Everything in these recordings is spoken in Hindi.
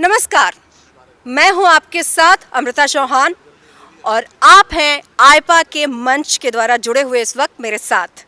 नमस्कार, मैं हूं आपके साथ अमृता चौहान और आप हैं आइपा के मंच के द्वारा जुड़े हुए इस वक्त मेरे साथ।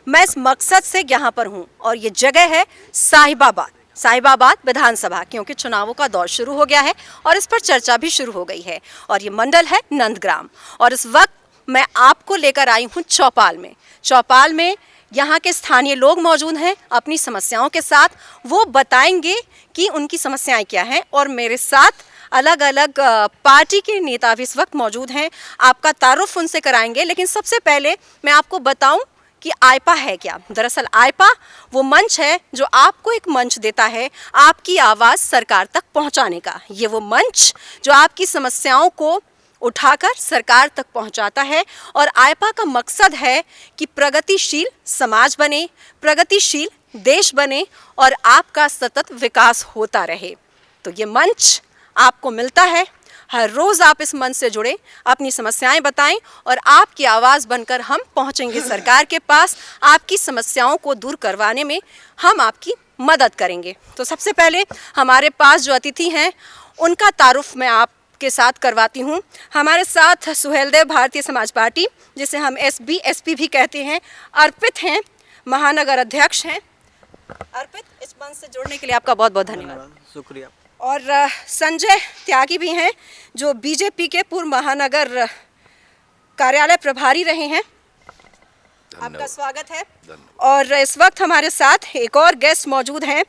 मैं इस मकसद से यहाँ पर हूँ और ये जगह है साहिबाबाद विधानसभा, क्योंकि चुनावों का दौर शुरू हो गया है और इस पर चर्चा भी शुरू हो गई है। और ये मंडल है नंदग्राम और इस वक्त मैं आपको लेकर आई हूँ चौपाल में यहाँ के स्थानीय लोग मौजूद हैं अपनी समस्याओं के साथ। वो बताएंगे कि उनकी समस्याएं क्या हैं और मेरे साथ अलग अलग पार्टी के नेता भी इस वक्त मौजूद हैं। आपका तारुफ उनसे कराएंगे, लेकिन सबसे पहले मैं आपको बताऊं कि आइपा है क्या। दरअसल आइपा वो मंच है जो आपको एक मंच देता है आपकी आवाज़ सरकार तक पहुंचाने का। ये वो मंच जो आपकी समस्याओं को उठाकर सरकार तक पहुंचाता है और आइपा का मकसद है कि प्रगतिशील समाज बने, प्रगतिशील देश बने और आपका सतत विकास होता रहे। तो ये मंच आपको मिलता है, हर रोज़ आप इस मंच से जुड़े, अपनी समस्याएं बताएं और आपकी आवाज़ बनकर हम पहुंचेंगे सरकार के पास। आपकी समस्याओं को दूर करवाने में हम आपकी मदद करेंगे। तो सबसे पहले हमारे पास जो अतिथि हैं उनका तारुफ मैं आपके साथ करवाती हूं। हमारे साथ सुहेलदेव भारतीय समाज पार्टी, जिसे हम एसपी भी कहते हैं, अर्पित हैं, महानगर अध्यक्ष हैं। अर्पित, इस मंच से जुड़ने के लिए आपका बहुत बहुत धन्यवाद। शुक्रिया। और संजय त्यागी भी हैं जो बीजेपी के पूर्व महानगर कार्यालय प्रभारी रहे हैं। आपका स्वागत है। और इस वक्त हमारे साथ एक और गेस्ट मौजूद हैं,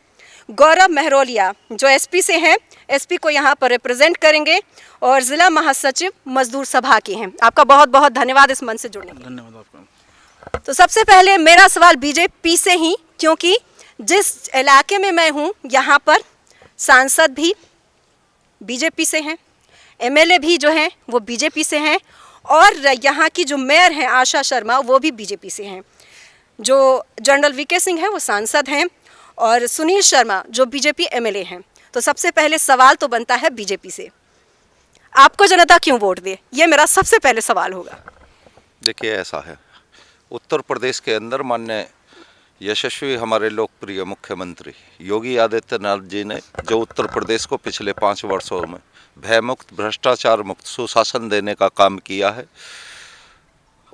गौरव मेहरोलिया, जो एसपी से हैं, एसपी को यहाँ पर रिप्रेजेंट करेंगे और ज़िला महासचिव मजदूर सभा के हैं। आपका बहुत बहुत धन्यवाद इस मंच से जुड़ने के लिए। धन्यवाद आपका। तो सबसे पहले मेरा सवाल बीजेपी से ही, क्योंकि जिस इलाके में मैं हूँ यहाँ पर सांसद भी बीजेपी से हैं, एमएलए भी जो हैं वो बीजेपी से हैं और यहाँ की जो मेयर हैं आशा शर्मा वो भी बीजेपी से हैं। जो जनरल वीके सिंह हैं वो सांसद हैं और सुनील शर्मा जो बीजेपी एमएलए हैं। तो सबसे पहले सवाल तो बनता है बीजेपी से, आपको जनता क्यों वोट दे, ये मेरा सबसे पहले सवाल होगा। देखिए, ऐसा है, उत्तर प्रदेश के अंदर माननीय यशस्वी हमारे लोकप्रिय मुख्यमंत्री योगी आदित्यनाथ जी ने जो उत्तर प्रदेश को पिछले 5 वर्षों में भयमुक्त, भ्रष्टाचार मुक्त सुशासन देने का काम किया है,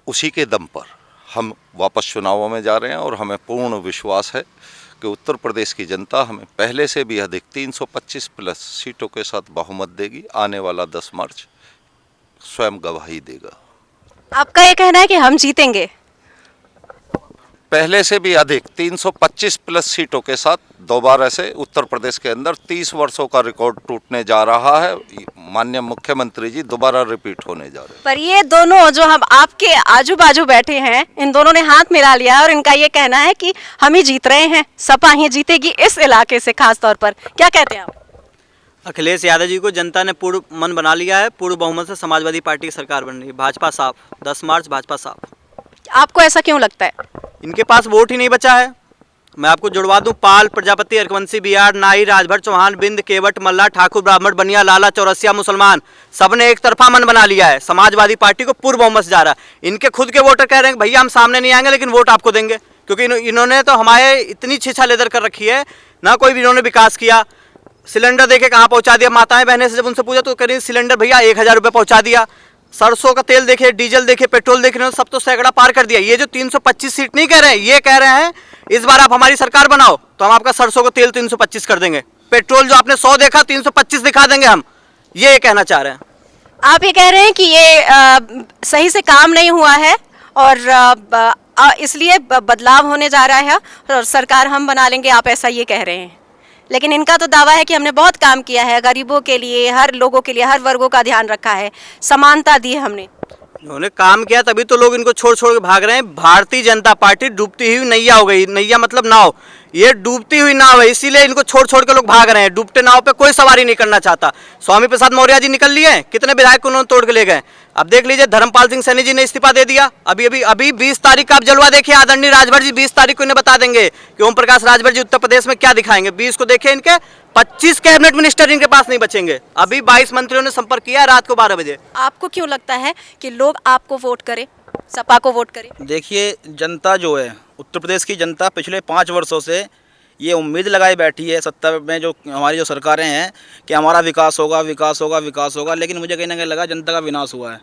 उसी के दम पर हम वापस चुनावों में जा रहे हैं और हमें पूर्ण विश्वास है कि उत्तर प्रदेश की जनता हमें पहले से भी अधिक 325 प्लस सीटों के साथ बहुमत देगी। आने वाला 10 मार्च स्वयं गवाही देगा। आपका ये कहना है कि हम जीतेंगे? पहले से भी अधिक 325 प्लस सीटों के साथ दोबारा से उत्तर प्रदेश के अंदर 30 वर्षों का रिकॉर्ड टूटने जा रहा है। माननीय मुख्यमंत्री जी दोबारा रिपीट होने जा रहे हैं। पर ये दोनों जो हम आपके आजू बाजू बैठे हैं, इन दोनों ने हाथ मिला लिया और इनका ये कहना है कि हम ही जीत रहे हैं, सपा ही जीतेगी इस इलाके से खास तौर पर। क्या कहते हैं आप? अखिलेश यादव जी को जनता ने पूर्ण मन बना लिया है। पूर्ण बहुमत से समाजवादी पार्टी की सरकार बन रही है। भाजपा साफ, 10 मार्च भाजपा साफ। आपको ऐसा क्यों लगता है? इनके पास वोट ही नहीं बचा है। मैं आपको जुड़वा दूं, पाल, प्रजापति, अर्कवंशी, बिहार, नाई, राजभर, चौहान, बिंद, केवट, मल्ला, ठाकुर, ब्राह्मण, बनिया, लाला, चौरसिया, मुसलमान, सबने एक तरफा मन बना लिया है। समाजवादी पार्टी को पूर्ण बहुमत से जा रहा है। इनके खुद के वोटर कह रहे हैं भैया हम सामने नहीं आएंगे लेकिन वोट आपको देंगे, क्योंकि इन्होंने तो हमारे इतनी छीछा लेदर कर रखी है, ना कोई भी इन्होंने विकास किया। सिलेंडर देके कहाँ पहुँचा दिया, माताएं बहनें से जब उनसे पूछा तो करीब सिलेंडर भैया 1000 रुपये पहुँचा दिया। सरसों का तेल देखिए, डीजल देखिए, पेट्रोल देख रहे हो, सब तो सैकड़ा पार कर दिया। ये जो 325 सीट नहीं कह रहे हैं, ये कह रहे हैं इस बार आप हमारी सरकार बनाओ तो हम आपका सरसों का तेल 325 कर देंगे, पेट्रोल जो आपने 100 देखा 325 दिखा देंगे हम, ये कहना चाह रहे हैं। आप ये कह रहे हैं कि ये सही से काम नहीं हुआ है और इसलिए बदलाव होने जा रहा है और सरकार हम बना लेंगे, आप ऐसा ये कह रहे हैं। लेकिन इनका तो दावा है कि हमने बहुत काम किया है, गरीबों के लिए, हर लोगों के लिए, हर वर्गों का ध्यान रखा है, समानता दी है हमने। उन्होंने काम किया तभी तो लोग इनको छोड़ छोड़ के भाग रहे हैं। भारतीय जनता पार्टी डूबती हुई नैया हो गई। नैया मतलब नाव, ये डूबती हुई नाव है, इसीलिए इनको छोड़ छोड़ के लोग भाग रहे हैं। डूबते नाव पे कोई सवारी नहीं करना चाहता। स्वामी प्रसाद मौर्य जी निकल लिए, कितने विधायक उन्होंने तोड़ के ले गए। अब देख लीजिए धर्मपाल सिंह सैनी जी ने इस्तीफा दे दिया। अभी 20 तारीख का आप जलवा देखिए, आदरणीय राजभर जी 20 तारीख को इन्हें बता देंगे कि ओम प्रकाश राजभर जी उत्तर प्रदेश में क्या दिखाएंगे। 20 को देखिए, इनके 25 कैबिनेट मिनिस्टर इनके पास नहीं बचेंगे। अभी 22 मंत्रियों ने संपर्क किया रात को 12 बजे। आपको क्यों लगता है कि लोग आपको वोट करें, सपा को वोट करें? देखिए, जनता जो है उत्तर प्रदेश की जनता पिछले 5 वर्षों से ये उम्मीद लगाई बैठी है सत्ता में जो हमारी जो सरकारें हैं कि हमारा विकास होगा, विकास होगा, विकास होगा, लेकिन मुझे कहीं ना कहीं लगा जनता का विनाश हुआ है।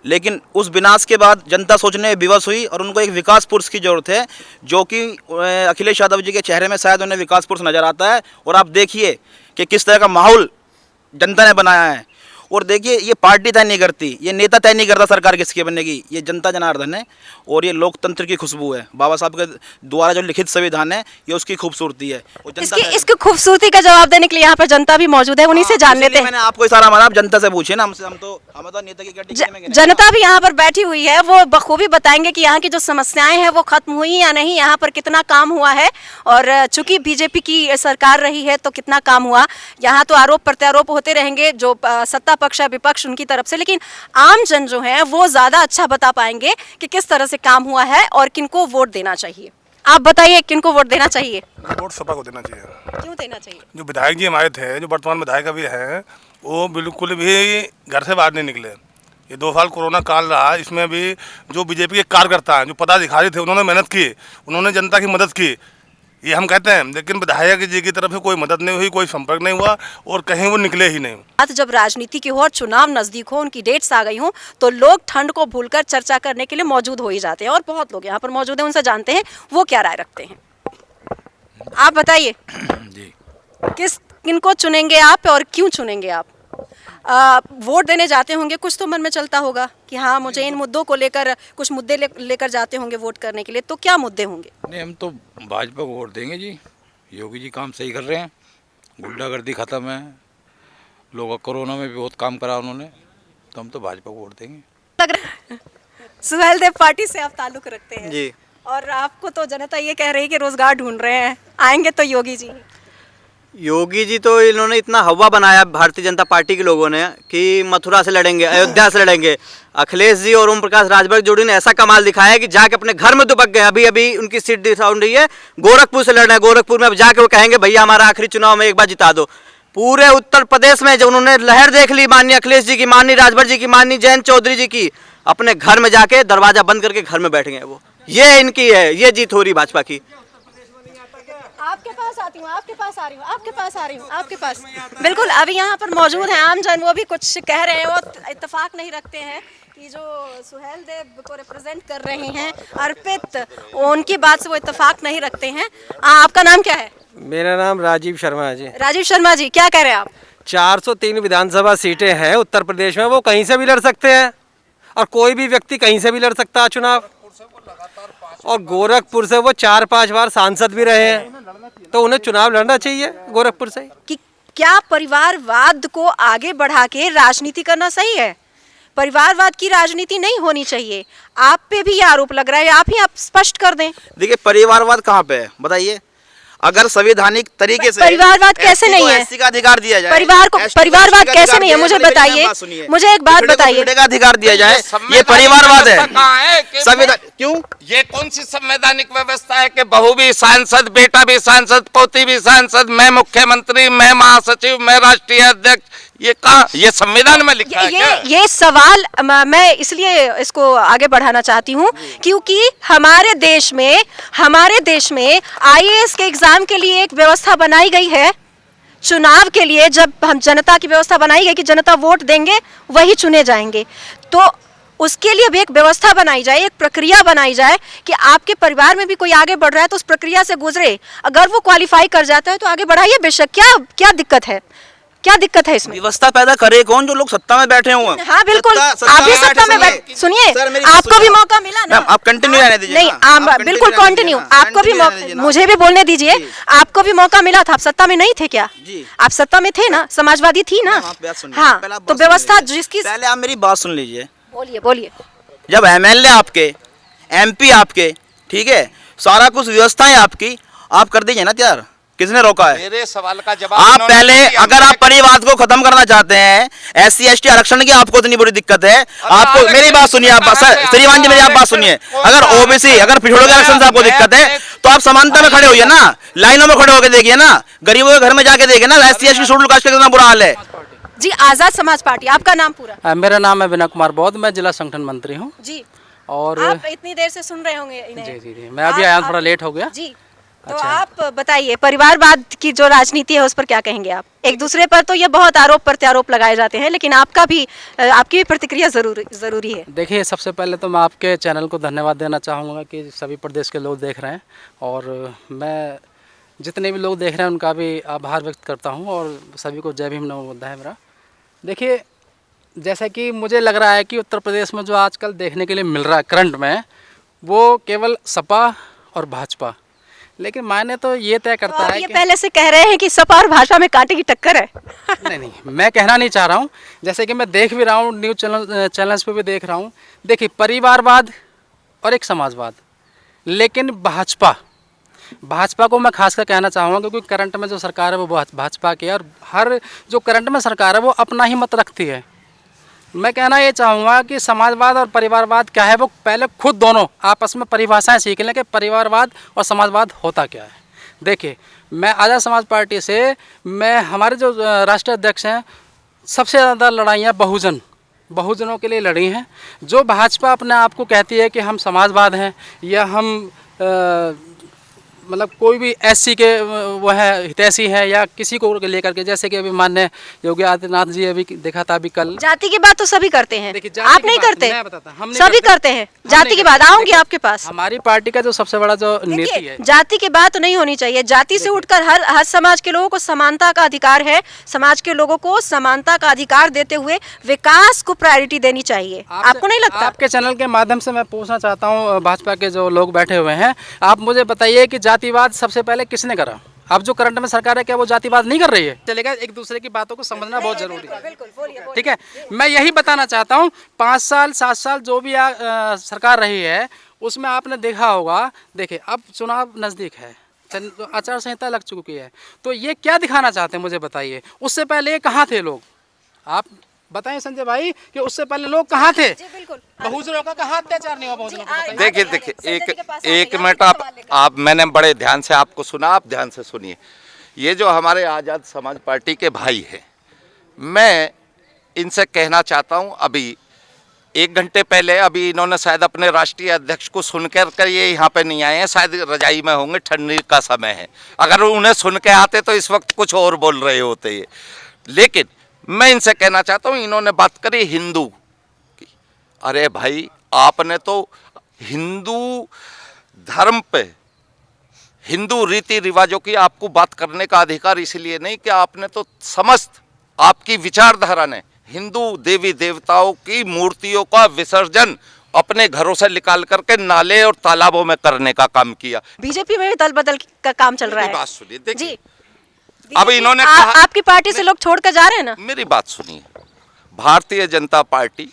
लेकिन उस विनाश के बाद जनता सोचने में विवश हुई और उनको एक विकास पुरुष की ज़रूरत है, जो कि अखिलेश यादव जी के चेहरे में शायद उन्हें विकास पुरुष नज़र आता है। और आप देखिए कि किस तरह का माहौल जनता ने बनाया है। और देखिए, ये पार्टी तय नहीं करती, ये नेता तय नहीं करता सरकार किसकी बनेगी, ये जनता जनार्दन है और ये लोकतंत्र की खुशबू है। बाबा साहब के द्वारा जो लिखित संविधान है, ये उसकी खूबसूरती है। और जनता इसकी खूबसूरती का जवाब देने के लिए यहाँ पर जनता भी मौजूद है, उन्हीं से जान लेते हैं। मैंने आपको इशारा मारा, आप जनता से पूछिए ना, हमसे हम तो नेता की कैटेगरी में जनता भी यहाँ पर बैठी हुई है, वो बखूबी बताएंगे कि यहाँ की जो समस्याएं हैं वो खत्म हुई या नहीं, यहाँ पर कितना काम हुआ है। और चूंकि बीजेपी की सरकार रही है तो कितना काम हुआ। यहाँ तो आरोप प्रत्यारोप होते रहेंगे, जो सत्ता पक्ष है विपक्ष उनकी तरफ से, लेकिन आम जन जो है वो ज्यादा अच्छा बता पाएंगे कि किस तरह से काम हुआ है और किनको वोट देना चाहिए। आप बताइए, किनको वोट देना चाहिए? वोट सपा को देना चाहिए। क्यों देना चाहिए? जो विधायक जी हमारे थे, जो वर्तमान विधायक अभी हैं, वो बिल्कुल भी घर से बाहर नहीं निकले। ये 2 साल कोरोना काल रहा, इसमें भी जो बीजेपी के कार्यकर्ता हैं, जो पदाधिकारी थे, उन्होंने मेहनत की, उन्होंने जनता की मदद की, ये हम कहते हैं। लेकिन विधायक जी की तरफ से कोई मदद नहीं हुई, कोई संपर्क नहीं हुआ और कहीं वो निकले ही नहीं। बात जब राजनीति की हो और चुनाव नजदीक हो, उनकी डेट्स आ गई हो, तो लोग ठंड को भूलकर चर्चा करने के लिए मौजूद हो ही जाते हैं। और बहुत लोग यहाँ पर मौजूद हैं, उनसे जानते हैं वो क्या राय रखते हैं। आप बताइए जी, किनको चुनेंगे आप और क्यों चुनेंगे आप? वोट देने जाते होंगे, कुछ तो मन में चलता होगा कि हाँ मुझे इन मुद्दों को लेकर, कुछ मुद्दे लेकर जाते होंगे वोट करने के लिए, तो क्या मुद्दे होंगे? नहीं, हम तो भाजपा को वोट देंगे जी। योगी जी काम सही कर रहे हैं, गुंडागर्दी ख़त्म है, लोग कोरोना में भी बहुत काम करा उन्होंने, तो हम तो भाजपा को वोट देंगे। लग रहा है सुहेल देव पार्टी से आप ताल्लुक रखते हैं जी। और आपको तो जनता ये कह रही है कि रोजगार ढूंढ रहे हैं, आएंगे तो योगी जी। योगी जी तो इन्होंने इतना हवा बनाया भारतीय जनता पार्टी के लोगों ने कि मथुरा से लड़ेंगे, अयोध्या से लड़ेंगे। अखिलेश जी और ओम प्रकाश राजभर जोड़ी ने ऐसा कमाल दिखाया कि जाके अपने घर में दुबक गए। अभी अभी उनकी सीट डिसाउंड रही है, गोरखपुर से लड़ रहे हैं। गोरखपुर में अब जाके वो कहेंगे भैया हमारा आखिरी चुनाव में एक बार जिता दो। पूरे उत्तर प्रदेश में जब उन्होंने लहर देख ली माननीय अखिलेश जी की, माननीय राजभर जी की, माननीय जयंत चौधरी जी की, अपने घर में जाके दरवाजा बंद करके घर में बैठ गए वो। ये इनकी है, ये जीत हो रही भाजपा की। आपके पास आती हूँ, आपके पास आ रही हूँ, आपके पास आ रही हूँ, आपके पास। बिल्कुल, अभी यहाँ पर मौजूद हैं आम जन, वो भी कुछ कह रहे हैं। वो इत्तेफाक नहीं रखते हैं कि जो सुहेल देव को रिप्रेजेंट कर रहे हैं अर्पित, उनकी बात से वो इत्तेफाक नहीं रखते हैं। आपका नाम क्या है? मेरा नाम राजीव शर्मा है जी। राजीव शर्मा जी, क्या कह रहे हैं आप? 403 विधानसभा सीटें हैं उत्तर प्रदेश में, वो कहीं से भी लड़ सकते हैं और कोई भी व्यक्ति कहीं से भी लड़ सकता है चुनाव। और गोरखपुर से वो 4-5 बार सांसद भी रहे हैं, तो उन्हें चुनाव लड़ना चाहिए गोरखपुर से। कि क्या परिवारवाद को आगे बढ़ा के राजनीति करना सही है? परिवारवाद की राजनीति नहीं होनी चाहिए। आप पे भी ये आरोप लग रहा है, आप ही आप स्पष्ट कर दें। देखिए परिवारवाद कहाँ पे है बताइए। अगर संवैधानिक तरीके से परिवारवाद कैसे नहीं है? एससी का अधिकार दिया जाए, परिवारवाद कैसे नहीं है? मुझे बताइए, मुझे एक बात बताइए। का अधिकार दिया जाए, ये परिवारवाद है? संविधान क्यों? ये कौन सी संवैधानिक व्यवस्था है कि बहू भी सांसद, बेटा भी सांसद, पोती भी सांसद, मैं मुख्यमंत्री, मैं महासचिव, मैं राष्ट्रीय अध्यक्ष? ये कहाँ, ये संविधान में लिखा है क्या? ये सवाल मैं इसलिए इसको आगे बढ़ाना चाहती हूँ क्योंकि हमारे देश में आईएएस के एग्जाम के लिए एक व्यवस्था बनाई गई है। चुनाव के लिए जब हम जनता की व्यवस्था बनाई गई कि जनता वोट देंगे वही चुने जाएंगे, तो उसके लिए भी एक व्यवस्था बनाई जाए, एक प्रक्रिया बनाई जाए कि आपके परिवार में भी कोई आगे बढ़ रहा है तो उस प्रक्रिया से गुजरे। अगर वो क्वालिफाई कर जाता है तो आगे बढ़ाइए बेशक, क्या दिक्कत है? क्या दिक्कत है इसमें? व्यवस्था पैदा करे कौन? जो लोग सत्ता में बैठे हुए हैं। हाँ बिल्कुल, आप भी सत्ता में बैठे। सुनिए, आपको भी मौका मिला ना। आप कंटिन्यू रहने दीजिए। नहीं, आप बिल्कुल कंटिन्यू, आपको भी मौका, मुझे भी बोलने दीजिए। आपको भी मौका मिला था, आप सत्ता में नहीं थे क्या? आप सत्ता में थे ना, समाजवादी थी ना। हाँ, तो व्यवस्था जिसकी, पहले आप मेरी बात सुन लीजिए। बोलिए। जब एमएलए आपके, एमपी आपके, ठीक है, सारा कुछ व्यवस्थाएं आपकी, आप कर दीजिए ना तैयार। किसने रोका है? मेरे सवाल का जवाब आप पहले, अगर आप परिवाद को खत्म करना चाहते हैं, SC ST आरक्षण की आपको इतनी बुरी दिक्कत है, आपको मेरी बात सुनिए, आप श्रीमान जी मेरी आप बात सुनिए। अगर OBC, अगर पिछड़ों के आरक्षण से आपको दिक्कत है तो आप समानता में खड़े होइए ना, लाइनों में खड़े होकर देखिए ना, गरीबों के घर में जाके देखिए ना, SC ST शेड्यूल कास्ट का कितना बुरा हाल है। जी, आजाद समाज पार्टी, आपका नाम पूरा? मेरा नाम है विनय कुमार बौद्ध, मैं जिला संगठन मंत्री हूँ। जी, और आप इतनी देर से सुन रहे होंगे इन्हें। जी, मैं अभी आया, थोड़ा लेट हो गया। जी, तो आप बताइए, परिवारवाद की जो राजनीति है उस पर क्या कहेंगे आप? एक दूसरे पर तो ये बहुत आरोप प्रत्यारोप लगाए जाते हैं, लेकिन आपकी भी प्रतिक्रिया जरूरी है। देखिए, सबसे पहले तो मैं आपके चैनल को धन्यवाद देना चाहूँगा कि सभी प्रदेश के लोग देख रहे हैं, और मैं जितने भी लोग देख रहे हैं उनका भी आभार व्यक्त करता हूँ, और सभी को जय भीम नमो बुद्धाय है मेरा। देखिए, जैसा कि मुझे लग रहा है कि उत्तर प्रदेश में जो आजकल देखने के लिए मिल रहा है करंट में, वो केवल सपा और भाजपा, लेकिन मायने तो ये तय करता है ये कि पहले से कह रहे हैं कि सपा और भाजपा में कांटे की टक्कर है। नहीं, मैं कहना नहीं चाह रहा हूँ, जैसे कि मैं देख भी रहा हूँ, न्यूज़ चैनल्स पे भी देख रहा हूँ। देखिए, परिवारवाद और एक समाजवाद, लेकिन भाजपा को मैं खासकर कहना चाहूँगा, क्योंकि करंट में जो सरकार है वो भाजपा की है, और हर जो करंट में सरकार है वो अपना ही मत रखती है। मैं कहना ये चाहूँगा कि समाजवाद और परिवारवाद क्या है, वो पहले खुद दोनों आपस में परिभाषाएं सीख लें कि परिवारवाद और समाजवाद होता क्या है। देखिए, मैं आज़ाद समाज पार्टी से, मैं हमारे जो राष्ट्रीय अध्यक्ष हैं, सबसे ज़्यादा लड़ाइयाँ बहुजनों के लिए लड़ी हैं। जो भाजपा अपने आप को कहती है कि हम समाजवाद हैं, या हम मतलब कोई भी एससी के वो है, हितैषी है, या किसी को लेकर के, जैसे कि अभी माननीय योगी आदित्यनाथ जी अभी देखा था अभी कल। जाति की बात तो सभी करते हैं, देखिए, आप नहीं करते? मैं बताता, हम नहीं सभी करते हैं जाति की बात। आऊंगी आपके पास। हमारी पार्टी का जो सबसे बड़ा जो नीति है, जाति की बात तो नहीं होनी चाहिए। जाति से उठकर हर समाज के लोगों को समानता का अधिकार है। समाज के लोगों को समानता का अधिकार देते हुए विकास को प्रायोरिटी देनी चाहिए। आपको नहीं लगता? आपके चैनल के माध्यम से मैं पूछना चाहता हूँ, भाजपा के जो लोग बैठे हुए हैं, आप मुझे बताइए कि जातिवाद सबसे पहले किसने करा? अब जो करंट में सरकार है, क्या वो जातिवाद नहीं कर रही है? चलेगा, एक दूसरे की बातों को समझना बहुत जरूरी है। ठीक है, मैं यही बताना चाहता हूँ, 5 साल 7 साल जो भी सरकार रही है, उसमें आपने देखा होगा। देखिए, अब चुनाव नज़दीक है, आचार संहिता लग चुकी है, तो ये क्या दिखाना चाहते हैं मुझे बताइए। उससे पहले कहाँ थे लोग? आप बताएं संजय भाई कि उससे पहले लोग कहाँ थे? बहुजनों का कहाँ अत्याचार नहीं हुआ? बहुजनों का देखिए, एक मिनट, आप मैंने बड़े ध्यान से आपको सुना, आप ध्यान से सुनिए। ये जो हमारे आज़ाद समाज पार्टी के भाई हैं, मैं इनसे कहना चाहता हूँ, अभी 1 घंटे पहले अभी इन्होंने शायद अपने राष्ट्रीय अध्यक्ष को सुन कर ये यहाँ पे नहीं आए हैं, शायद रजाई में होंगे, ठंडी का समय है। अगर उन्हें सुन के आते तो इस वक्त कुछ और बोल रहे होते ये। लेकिन मैं इनसे कहना चाहता हूँ, इन्होंने बात करी हिंदू की। अरे भाई, आपने तो हिंदू धर्म पे, हिंदू रीति रिवाजों की आपको बात करने का अधिकार इसलिए नहीं कि आपने तो समस्त आपकी विचारधारा ने हिंदू देवी देवताओं की मूर्तियों का विसर्जन अपने घरों से निकाल करके नाले और तालाबों में करने का काम किया। बीजेपी में भी दल बदल का काम चल रहा है। बात सुनिए, देखिए, जी, अब इन्होंने कहा, आपकी पार्टी से लोग छोड़कर जा रहे हैं ना? मेरी बात सुनिए, भारतीय जनता पार्टी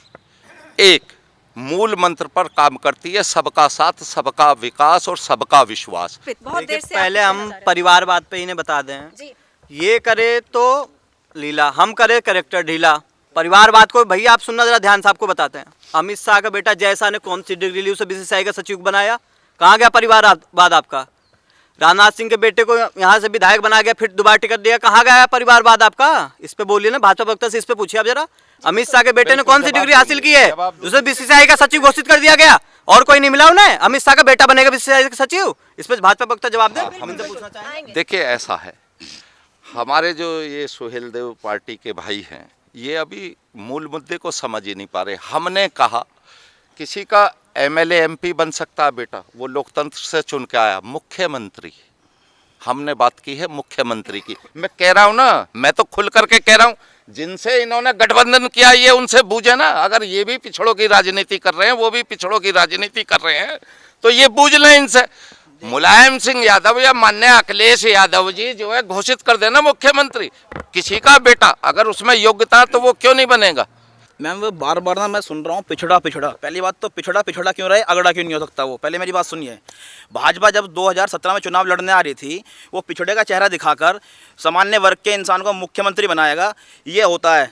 एक मूल मंत्र पर काम करती है, सबका साथ, सबका विकास और सबका विश्वास। बहुत देर से पहले आप हम कहना चाह रहे परिवारवाद पे इन्हें बता दें। जी। ये करे तो लीला, हम करे करेक्टर ढीला। परिवारवाद को भैया आप सुनना जरा ध्यान से, आपको बताते हैं। अमित शाह का बेटा जय शाह ने कौन सी डिग्री ली, उसे बीसीसीआई का सचिव बनाया? कहाँ गया परिवारवाद आपका? राजनाथ सिंह के बेटे को यहाँ से विधायक बना गया, फिर दोबारा टिकट दिया, कहाँ गया परिवारवाद आपका? इस पे बोलिए ना, भाजपा वक्ता से इस पे पूछिए आप जरा। अमित शाह के बेटे ने कौन सी डिग्री हासिल की है, उसे बीसीसीआई का सचिव घोषित कर दिया गया, और कोई नहीं मिला उन्हें? अमित शाह का बेटा बनेगा बीसीसीआई का सचिव? इस पे भाजपा वक्ता जवाब दे। हम इनसे पूछना चाहेंगे। देखिए, ऐसा है, हमारे जो ये सुहेल देव पार्टी के भाई हैं, ये अभी मूल मुद्दे को समझ ही नहीं पा रहे। हमने कहा किसी का एमएलए एमपी बन सकता है बेटा, वो लोकतंत्र से चुन के आया। मुख्यमंत्री, हमने बात की है मुख्यमंत्री की। मैं कह रहा हूँ ना, मैं तो खुल करके कह रहा हूँ, जिनसे इन्होंने गठबंधन किया ये उनसे बूझे ना। अगर ये भी पिछड़ों की राजनीति कर रहे हैं, वो भी पिछड़ों की राजनीति कर रहे हैं, तो ये बूझ लें इनसे। मुलायम सिंह यादव या माननीय अखिलेश यादव जी जो है घोषित कर देना मुख्यमंत्री। किसी का बेटा अगर उसमें योग्यता, तो वो क्यों नहीं बनेगा? मैम, वो बार बार ना मैं सुन रहा हूँ पिछड़ा। पहली बात तो पिछड़ा क्यों रहे, अगड़ा क्यों नहीं हो सकता वो? पहले मेरी बात सुनिए। भाजपा जब 2017 में चुनाव लड़ने आ रही थी, वो पिछड़े का चेहरा दिखाकर सामान्य वर्ग के इंसान को मुख्यमंत्री बनाएगा, ये होता है।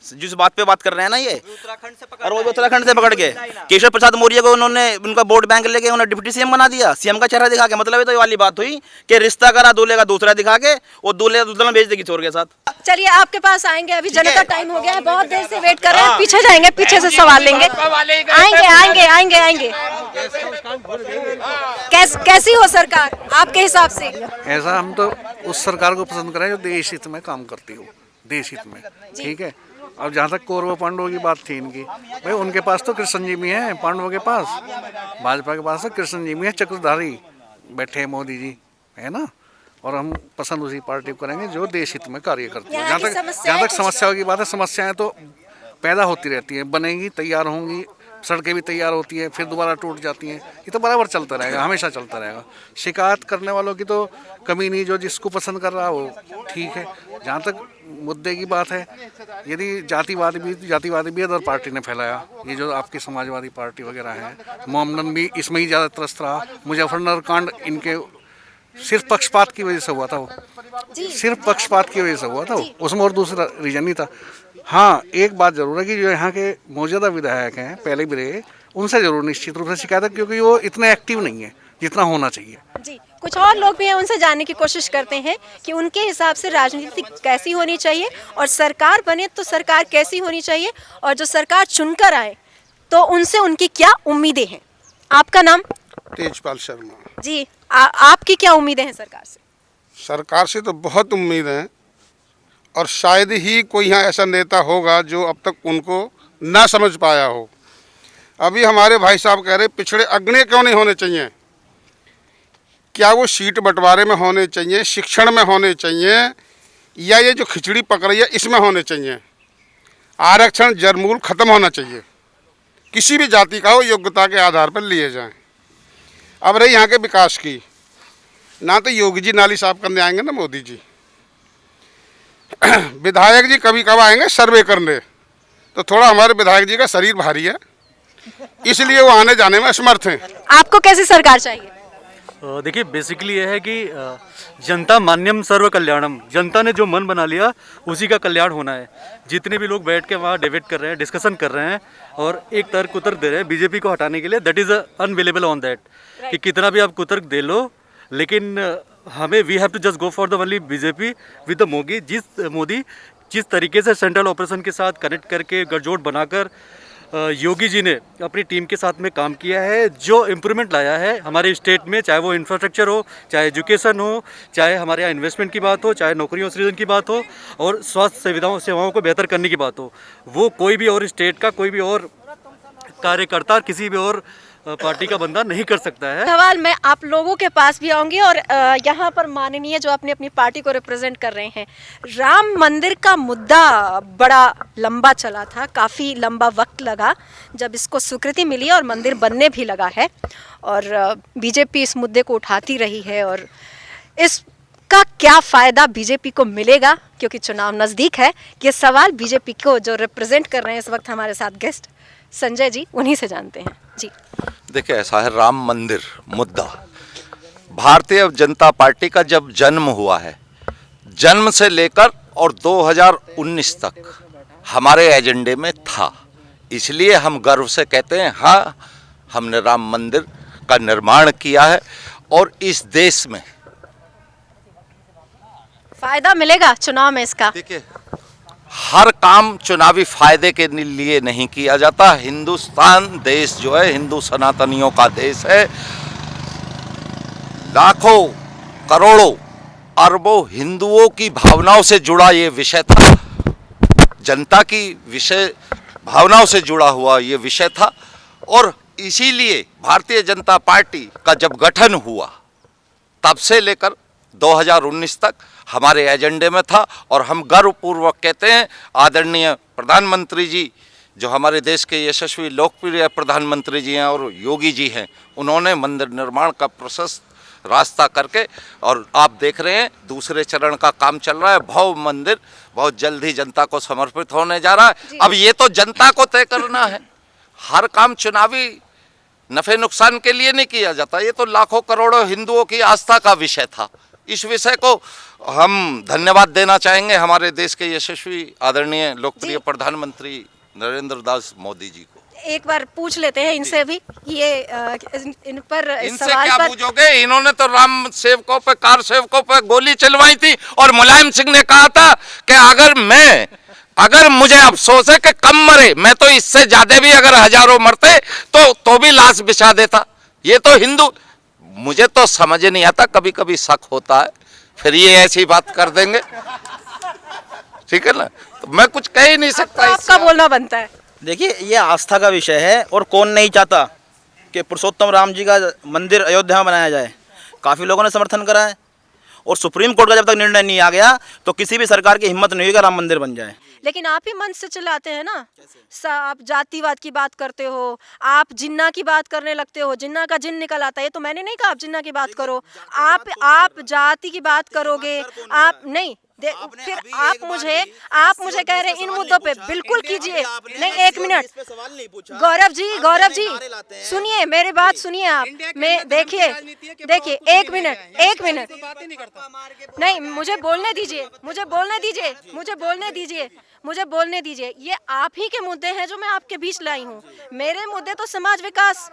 जिस बात पे बात कर रहे हैं ना ये, और वो उत्तराखंड से पकड़ के केशव प्रसाद मौर्य को उन्होंने उनका वोट बैंक लेके उन्होंने डिप्टी सीएम बना दिया, सीएम का चेहरा दिखा के। मतलब ये तो ये वाली बात हुई कि रिश्ता करा दूल्हे का दूसरा दिखा के, और दूल्हे का दूल्हा भेज देगी चोर के साथ। चलिए आपके पास आएंगे, अभी जनता टाइम हो गया है, बहुत देर से वेट कर रहे हैं, पीछे जाएंगे, पीछे से सवाल लेंगे। आएंगे आएंगे आएंगे आएंगे। कैसी हो सरकार आपके हिसाब से? ऐसा हम तो उस सरकार को पसंद करें जो देश हित में काम करती हो, देश हित में, ठीक है। अब जहाँ तक कौरव पांडवों की बात थी इनकी, भाई उनके पास तो कृष्ण जी भी हैं, पांडवों के पास, भाजपा के पास तो कृष्ण जी भी हैं, चक्रधारी बैठे हैं मोदी जी, है ना। और हम पसंद उसी पार्टी को करेंगे जो देश हित में कार्य करती है। जहाँ तक समस्याओं की बात है, समस्याएं तो पैदा होती रहती हैं, बनेंगी, तैयार होंगी, सड़कें भी तैयार होती हैं, फिर दोबारा टूट जाती हैं, ये तो बराबर चलता रहेगा, हमेशा चलता रहेगा। शिकायत करने वालों की तो कमी नहीं, जो जिसको पसंद कर रहा है वो ठीक है। जहाँ तक मुद्दे की बात है, यदि जातिवाद भी अदर पार्टी ने फैलाया, ये जो आपकी समाजवादी पार्टी वगैरह है, मोहम्मदन भी इसमें ही ज़्यादा त्रस्त रहा। मुजफ्फरनगर कांड इनके सिर्फ पक्षपात की वजह से हुआ था, वो सिर्फ पक्षपात की वजह से हुआ था, उसमें और दूसरा रीजन नहीं था। हाँ, एक बात जरूर है कि जो यहाँ के मौजूदा विधायक हैं, पहले भी रहे, उनसे जरूर निश्चित रूप से शिकायत है, क्योंकि वो इतने एक्टिव नहीं है जितना होना चाहिए। जी, कुछ और लोग भी हैं, उनसे जानने की कोशिश करते हैं कि उनके हिसाब से राजनीति कैसी होनी चाहिए और सरकार बने तो सरकार कैसी होनी चाहिए, और जो सरकार चुनकर आए तो उनसे उनकी क्या उम्मीदें हैं। आपका नाम? तेजपाल शर्मा जी, आपकी क्या उम्मीदें हैं सरकार से? सरकार से तो बहुत उम्मीद है, और शायद ही कोई यहाँ ऐसा नेता होगा जो अब तक उनको ना समझ पाया हो। अभी हमारे भाई साहब कह रहे पिछड़े अग्नि क्यों नहीं होने चाहिए, क्या वो सीट बंटवारे में होने चाहिए, शिक्षण में होने चाहिए, या ये जो खिचड़ी पक रही है इसमें होने चाहिए। आरक्षण जरमूल ख़त्म होना चाहिए, किसी भी जाति का हो योग्यता के आधार पर लिए जाएं। अब रही यहाँ के विकास की, ना तो योगी जी नाली साफ करने आएंगे ना मोदी जी। विधायक जी कभी कब आएंगे सर्वे करने, तो थोड़ा हमारे विधायक जी का शरीर भारी है, इसलिए वो आने जाने में असमर्थ हैं। आपको कैसी सरकार चाहिए? देखिए, बेसिकली ये है कि जनता मान्यम सर्व कल्याणम, जनता ने जो मन बना लिया उसी का कल्याण होना है। जितने भी लोग बैठ के वहाँ डिबेट कर रहे हैं, डिस्कशन कर रहे हैं और एक तर्क कुतर्क दे रहे हैं बीजेपी को हटाने के लिए, that is unavailable on that, कि कितना भी आप कुतर्क दे लो, लेकिन हमें we have to just go for the only BJP with the Modi जिस तरीके से सेंट्रल ऑपरेशन के साथ कनेक्ट करके गठजोड़ बनाकर योगी जी ने अपनी टीम के साथ में काम किया है, जो इम्प्रूवमेंट लाया है हमारे स्टेट में, चाहे वो इंफ्रास्ट्रक्चर हो, चाहे एजुकेशन हो, चाहे हमारे यहाँ इन्वेस्टमेंट की बात हो, चाहे नौकरियों सृजन की बात हो, और स्वास्थ्य सेवाओं को बेहतर करने की बात हो, वो कोई भी और स्टेट का कोई भी और कार्यकर्ता किसी भी और पार्टी का बंदा नहीं कर सकता है। सवाल मैं आप लोगों के पास भी आऊंगी, और यहाँ पर माननीय जो अपनी अपनी पार्टी को रिप्रेजेंट कर रहे हैं, राम मंदिर का मुद्दा बड़ा लंबा चला था, काफ़ी लंबा वक्त लगा जब इसको स्वीकृति मिली और मंदिर बनने भी लगा है, और बीजेपी इस मुद्दे को उठाती रही है। और इसका क्या फ़ायदा बीजेपी को मिलेगा, क्योंकि चुनाव नज़दीक है, ये सवाल बीजेपी को जो रिप्रेजेंट कर रहे हैं इस वक्त हमारे साथ गेस्ट संजय जी, उन्हीं से जानते हैं। जी देखिए, ऐसा है, राम मंदिर मुद्दा भारतीय जनता पार्टी का जब जन्म हुआ है, जन्म से लेकर और 2019 तक हमारे एजेंडे में था, इसलिए हम गर्व से कहते हैं हाँ, हमने राम मंदिर का निर्माण किया है। और इस देश में फायदा मिलेगा चुनाव में इसका? देखिए, हर काम चुनावी फायदे के लिए नहीं किया जाता। हिंदुस्तान देश जो है हिंदू सनातनियों का देश है, लाखों करोड़ों अरबों हिंदुओं की भावनाओं से जुड़ा ये विषय था, जनता की विषय भावनाओं से जुड़ा हुआ ये विषय था। और इसीलिए भारतीय जनता पार्टी का जब गठन हुआ तब से लेकर 2019 तक हमारे एजेंडे में था, और हम गर्वपूर्वक कहते हैं आदरणीय प्रधानमंत्री जी, जो हमारे देश के यशस्वी लोकप्रिय प्रधानमंत्री जी हैं और योगी जी हैं, उन्होंने मंदिर निर्माण का प्रशस्त रास्ता करके, और आप देख रहे हैं दूसरे चरण का काम चल रहा है, भव्य मंदिर बहुत जल्द ही जनता को समर्पित होने जा रहा है। अब ये तो जनता को तय करना है, हर काम चुनावी नफे नुकसान के लिए नहीं किया जाता, ये तो लाखों करोड़ों हिंदुओं की आस्था का विषय था। इस विषय को हम धन्यवाद देना चाहेंगे हमारे देश के यशस्वी आदरणीय लोकप्रिय प्रधानमंत्री नरेंद्र दास मोदी जी को। एक बार पूछ लेते हैं इनसे भी ये इन पर इस इनसे सवाल क्या पर पूछोगे? इन्होंने तो राम सेवकों पे, कार सेवकों पे गोली चलवाई थी और मुलायम सिंह ने कहा था कि अगर मुझे अफसोस है कि कम मरे, मैं तो इससे ज्यादा भी अगर हजारों मरते तो भी लाश बिछा देता। ये तो हिंदू, मुझे तो समझ नहीं आता, कभी कभी शक होता है, फिर ये ऐसी बात कर देंगे, ठीक है ना, तो मैं कुछ कह ही नहीं सकता। आपका बोलना बनता है। देखिए, ये आस्था का विषय है और कौन नहीं चाहता कि पुरुषोत्तम राम जी का मंदिर अयोध्या में बनाया जाए। काफ़ी लोगों ने समर्थन करा है और सुप्रीम कोर्ट का जब तक निर्णय नहीं आ गया तो किसी भी सरकार की हिम्मत नहीं हुई कि राम मंदिर बन जाए। लेकिन आप ही मन से चलाते हैं ना। आप जातिवाद की बात करते हो, आप जिन्ना की बात करने लगते हो, जिन्ना का जिन निकल आता है। ये तो मैंने नहीं कहा आप जिन्ना की बात करो, आप जाति की बात करोगे, आप नहीं फिर आप मुझे कह रहे हैं इन मुद्दों पे बिल्कुल कीजिए। नहीं, एक मिनट गौरव जी सुनिए, मेरी बात सुनिए आप। मैं देखिए एक मिनट नहीं, मुझे बोलने दीजिए। ये आप ही के मुद्दे हैं जो मैं आपके बीच लाई हूँ। मेरे मुद्दे तो समाज विकास,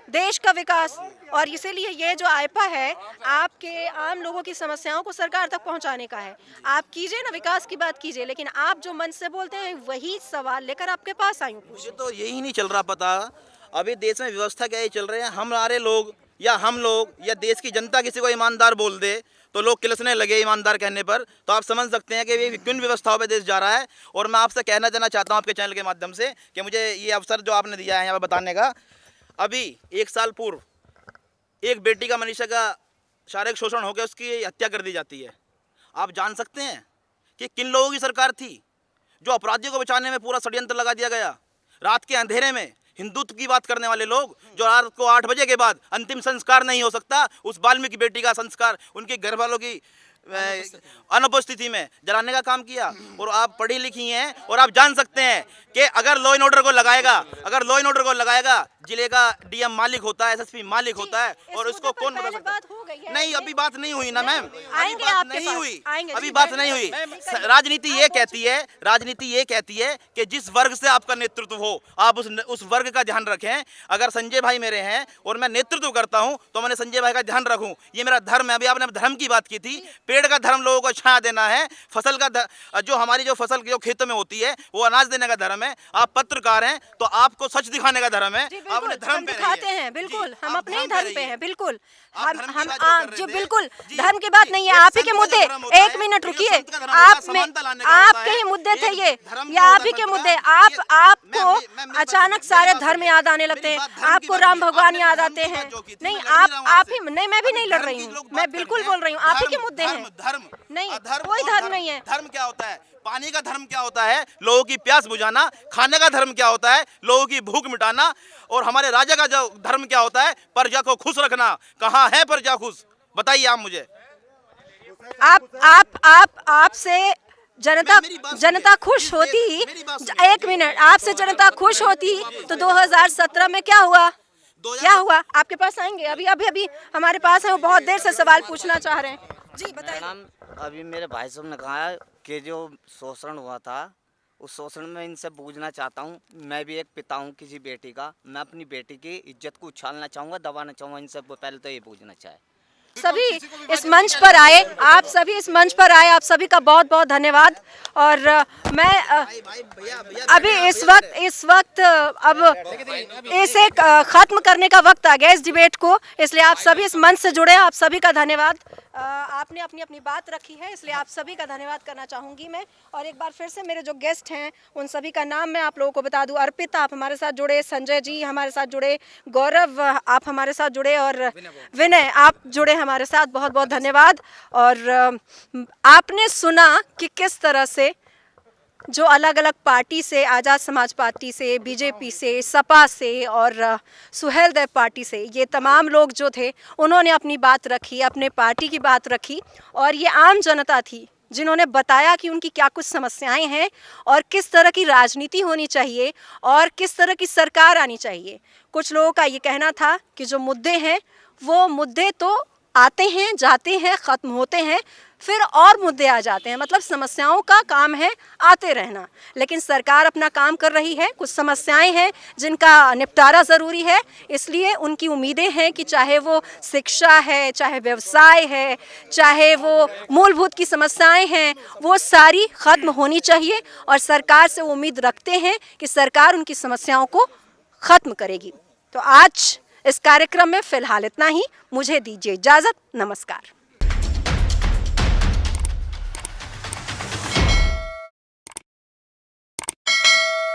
देश का विकास, और इसीलिए ये जो आईपा है आपके आम लोगों की समस्याओं को सरकार तक पहुंचाने का है। आप कीजिए ना, विकास की बात कीजिए, लेकिन आप जो मन से बोलते हैं वही सवाल लेकर आपके पास आई हूँ। मुझे तो यही नहीं चल रहा पता अभी देश में व्यवस्था क्या ही चल रहे हैं। हमारे लोग या हम लोग या देश की जनता किसी को ईमानदार बोल दे तो लोग किलसने लगे ईमानदार कहने पर, तो आप समझ सकते हैं कि ये किन व्यवस्थाओं पे देश जा रहा है। और मैं आपसे कहना चाहता हूँ आपके चैनल के माध्यम से कि मुझे ये अवसर जो आपने दिया है यहाँ पर बताने का। अभी 1 साल पूर्व एक बेटी का मनीषा का शारीरिक शोषण हो गया, उसकी हत्या कर दी जाती है। आप जान सकते हैं कि किन लोगों की सरकार थी? जो अपराधियों को बचाने में पूरा षड्यंत्र लगा दिया गया। रात के अंधेरे में हिंदुत्व की बात करने वाले लोग, जो रात को 8 बजे के बाद अंतिम संस्कार नहीं हो सकता, उस वाल्मीकि बेटी का संस्कार उनके घर वालों की अनुपस्थिति में जलाने का काम किया। और आप पढ़ी लिखी हैं और आप जान सकते हैं कि अगर लॉ एंड ऑर्डर को लगाएगा जिले का डीएम मालिक होता है, एसएसपी मालिक होता है, और उसको कौन बता सकता है? नहीं, अभी बात नहीं हुई ना मैम, अभी बात नहीं हुई। राजनीति ये कहती है कि जिस वर्ग से आपका नेतृत्व हो आप उस वर्ग का ध्यान रखें। अगर संजय भाई मेरे हैं और मैं नेतृत्व करता हूं तो मैंने संजय भाई का ध्यान रखूं, ये मेरा धर्म है। अभी आपने धर्म की बात की थी, पेड़ का धर्म लोगों को छाया देना है, फसल का जो हमारी जो फसल जो खेतों में होती है वो अनाज देने का धर्म है। आप पत्रकार हैं तो आपको सच दिखाने का धर्म है। आपने धर्म हम दिखाते हैं, बिल्कुल हम अपने ही धर्म पे हैं, बिल्कुल हम जो बिल्कुल धर्म की बात नहीं है। आप ही के मुद्दे, एक मिनट रुकिए, आपके ही मुद्दे थे ये आप ही के मुद्दे। आपको अचानक सारे धर्म याद आने लगते हैं, आपको राम भगवान याद आते हैं। नहीं, आप ही नहीं, मैं भी नहीं लड़ रही हूँ, मैं बिल्कुल बोल रही हूँ आप ही के मुद्दे हैं। नहीं, कोई धर्म नहीं है। धर्म क्या होता है? पानी का धर्म क्या होता है? लोगों की प्यास बुझाना। खाने का धर्म क्या होता है? लोगों की भूख मिटाना। और हमारे राजा का जो धर्म क्या होता है? प्रजा को खुश रखना। कहाँ है प्रजा खुश? बताइए आप मुझे। आपसे जनता खुश होती, एक मिनट, आपसे जनता खुश होती तो 2017 में क्या हुआ? आपके पास आएंगे, अभी हमारे पास है, वो बहुत देर से सवाल पूछना चाह रहे हैं। जी बताइए। मैडम, अभी मेरे भाई साहब ने कहा कि जो शोषण हुआ था उस शोषण में इनसे पूछना चाहता हूँ। मैं भी एक पिता हूँ किसी बेटी का, मैं अपनी बेटी की इज्जत को उछालना चाहूँगा, दबाना चाहूँगा। इनसे पहले तो ये पूछना चाहे। सभी इस मंच पर आए, आप सभी का बहुत बहुत धन्यवाद। और मैं अभी इस वक्त अब इसे खत्म करने का वक्त आ गया इस डिबेट को, इसलिए आप सभी इस मंच से जुड़े, आप सभी का धन्यवाद। आपने अपनी बात रखी है, इसलिए आप सभी का धन्यवाद करना चाहूँगी मैं। और एक बार फिर से मेरे जो गेस्ट हैं उन सभी का नाम मैं आप लोगों को बता दूं। अर्पिता आप हमारे साथ जुड़े, संजय जी हमारे साथ जुड़े, गौरव आप हमारे साथ जुड़े, और विनय आप जुड़े हमारे साथ। बहुत बहुत धन्यवाद। और आपने सुना कि किस तरह से जो अलग अलग पार्टी से, आज़ाद समाज पार्टी से, बीजेपी से, सपा से और सुहेलदेव पार्टी से, ये तमाम लोग जो थे उन्होंने अपनी बात रखी, अपने पार्टी की बात रखी। और ये आम जनता थी जिन्होंने बताया कि उनकी क्या कुछ समस्याएं हैं और किस तरह की राजनीति होनी चाहिए और किस तरह की सरकार आनी चाहिए। कुछ लोगों का ये कहना था कि जो मुद्दे हैं वो मुद्दे तो आते हैं, जाते हैं, ख़त्म होते हैं, फिर और मुद्दे आ जाते हैं। मतलब समस्याओं का काम है आते रहना, लेकिन सरकार अपना काम कर रही है। कुछ समस्याएं हैं जिनका निपटारा ज़रूरी है, इसलिए उनकी उम्मीदें हैं कि चाहे वो शिक्षा है, चाहे व्यवसाय है, चाहे वो मूलभूत की समस्याएं हैं, वो सारी ख़त्म होनी चाहिए। और सरकार से उम्मीद रखते हैं कि सरकार उनकी समस्याओं को ख़त्म करेगी। तो आज इस कार्यक्रम में फ़िलहाल इतना ही। मुझे दीजिए इजाज़त। नमस्कार।